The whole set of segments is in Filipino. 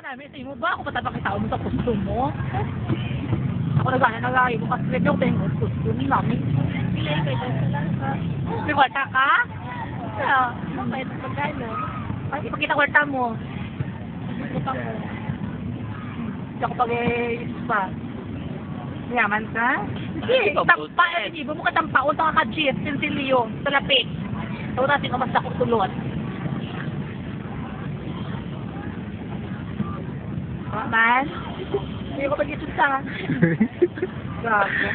namin sa imo ba? Ako patapakita mo sa costume mo. Ako nagana ko kasi yung tengo costume namin. Pilay kayo sa lang ka. May kwarta ka? Bakit? Pagkano? Ay, ipakita kwarta mo. Ipakita mo. Hindi ako pag-ispa. Mayaman ka? Hindi, tampa. Ibo mo ka tampaon sa kakajit. Sinsilyo. Sa lapik. Ito natin kung basta kong tulot. Man? Hindi ko pag-isip sa... Grabe.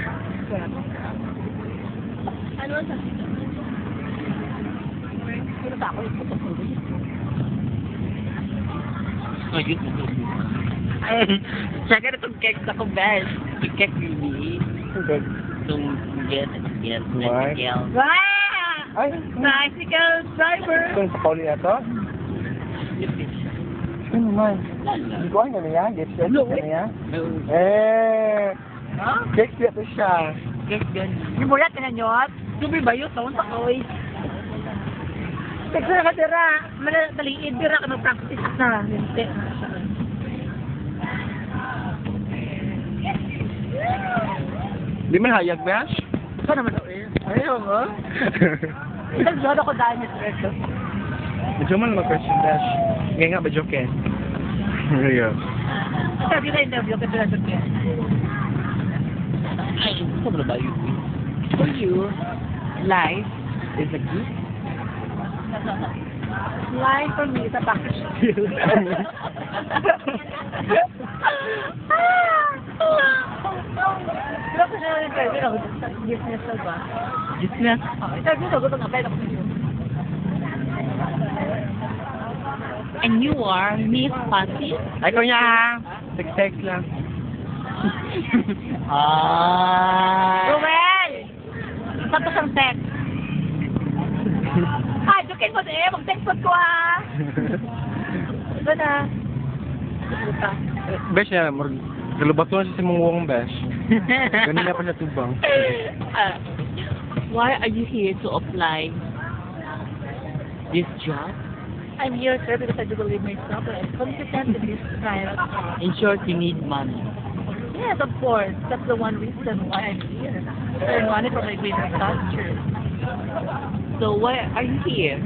Ano sa... Pero sa ako yung pututuloy. Ayun. Ay, tsaka na itong cake sa kumbes. Yung cake yun itong get. Wow! Ay, Bicycle driver! ito yung Pauli na to? Ano naman? Hindi ko ay na niya? Get set na niya? Eh! Cake siya to siya. Cake yun. Yung mula, tinanyot. Subi ba yun? Taon sa kaway. Tekstura ka dira. Maliit dira ka mag-practice na. Hindi. Di man hayag, Bash? Ito naman o eh. Ayaw nga. Isang jodo ko dahil Mr. Edo. Medyo man mag-question, Bash. Ngayon nga ba, joke eh? Ayaw. Interview na interview kasi na joke eh. Ay, ito ba yun? For you, life is a gift. Life for me is a package deal. Pero kasi na interview ako sa business na ba? Business? Interview na gusto nga pwede ako sa And you are Miss Patty? Ay, ko niya. Text lang. Ruel! Saan ko siyang text? Ay, jokin mo eh. Mag-text ko ha. Ito na. Besh niya, galubato na siya si Mungwong, Besh. Ganun pa siya tubang. Why are you here to apply this job? I'm here, sir, because I do believe myself and I'm competent in this kind of job. In short, you need money. Yes, of course. That's the one reason why I'm here. Earn money from my greater culture. So why are you here?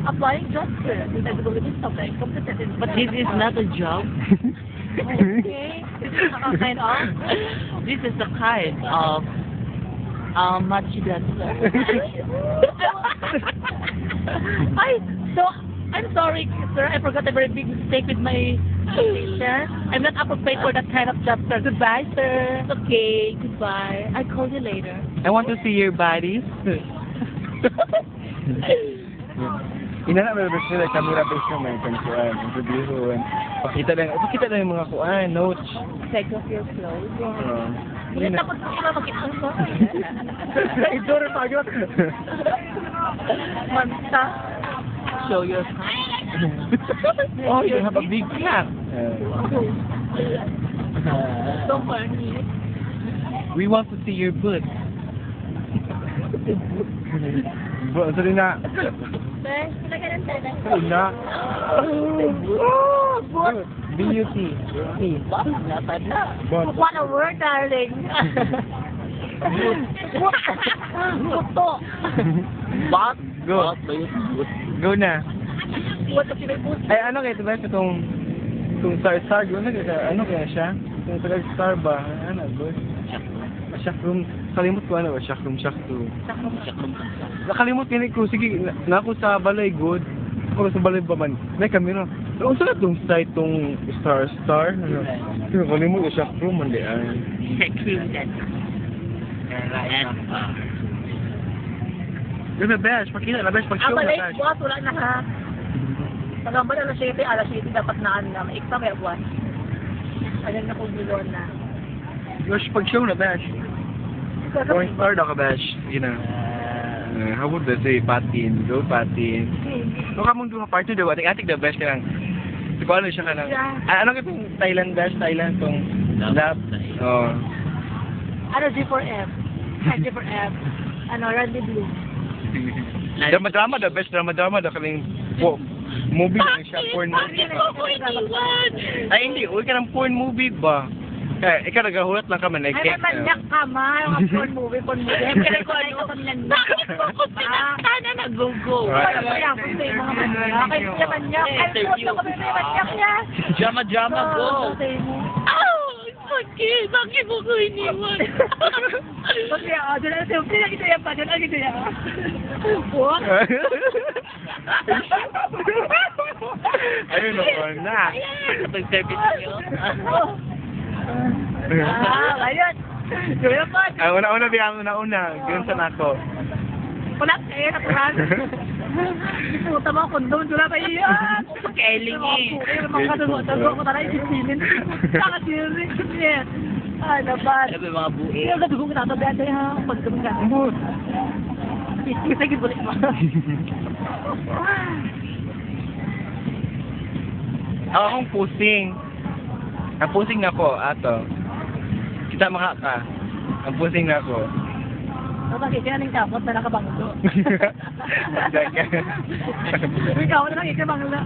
Applying jobs, sir, because I do believe myself and I'm competent in But this is not a job. Okay. This is a kind of... This is a kind of machidancer. Ay, so, I'm sorry, sir. I forgot a very big mistake with my application. I'm not appropriate for that kind of job, sir. Goodbye, sir. Okay, goodbye. I'll call you later. I want to see your bodies. Ina na ba sila camera base mo may kuan interview and pakita lang yung mga kuan notes. Take off your clothes. Hindi na. Tapos sila makita ko. Idor pa yun. Manta. Show your Oh, you have a big clap. So funny. We want to see your butt. Sorry na. Bes, nagkaroon tayo. Sorry na. B-U-T. What a word, darling. Buto. Bot? Go. Go na. What the pinag-post? Ay, ano kaya ito ba? Itong star, ano kaya siya? Itong star ba? Ano, boy? Shackroom. Kalimut ko ano ba? Shackroom. Nakalimut ko. Sige, nako sa balay good. Ako sa balay ba man? May kamera. Pero saan itong site itong star? Ano? Kalimut ko shackroom. Hindi ay. Shackroom then. Ganda, Besh. Pakita na, Besh. Pag-show na, Balay, Besh. buwas, wala na ha. Pagambal alas 7 dapat na ano na. Maikta may buwan. Alam na kung bilon na. Besh, pag-show na, Besh. Going star na ka, Besh. Sige na. How would they say? Patin. Go, patin. No, kamong duha partner daw. Ating the Besh ka lang. Siguro ano siya ka lang. Ano ka itong Thailand, Besh? Thailand itong lap? Oo. Ano, G4F? G4F. Ano, Randy Blue. Drama daw, Besh. Drama daw. Kaling Movie lang siya, porn Bakit movie. mo ko iniwan? Ay, hindi. Huwag ka ng porn movie ba? Kaya, ikaw nagahulat lang ka man. Ay, may manyak ka, ma. Mga porn movie. Kaya ko ano, Bakit mo ko pinakta na nag-go-go? Ay, kaya ko sa mga manyak. Ay, siya manyak. Ay, puto ko may manyak yan. Jama-jama, go! Say mo. Ow! Sakit! Bakit mo ko iniwan? Kasi, doon na siya. Pinakita yan pa. Doon, agito yan. Buwak. Ayun naman na. Pag-service niyo. Ayun. Doon pa. Ay, una-una biyang una-una. Ganun sa nako. Wala kayo, natural. Puta mo, kondom, doon na kayo yan. Keling eh. Mga kasugo ko talaga isipinin. Nakasirin. Yes. Ay, naman. Sabi mga buhay. Yung kasugo ko natabihan tayo ha. Pagkamin ka. Sige, bulit mo. Ako akong pusing. Ang pusing na ko, ato. Kita maka ka. Ang pusing na ko. Bakit kaya nang kapot na nakabanglo? Daga. Ikaw na lang ikabanglo.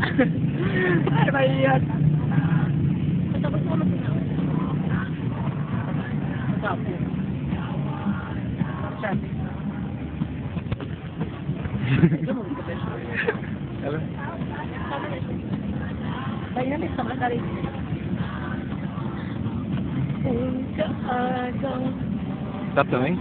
Ay, ba yan? Tapos mo na. Tapos. Hello? Dynamic sama kali. Stop doing?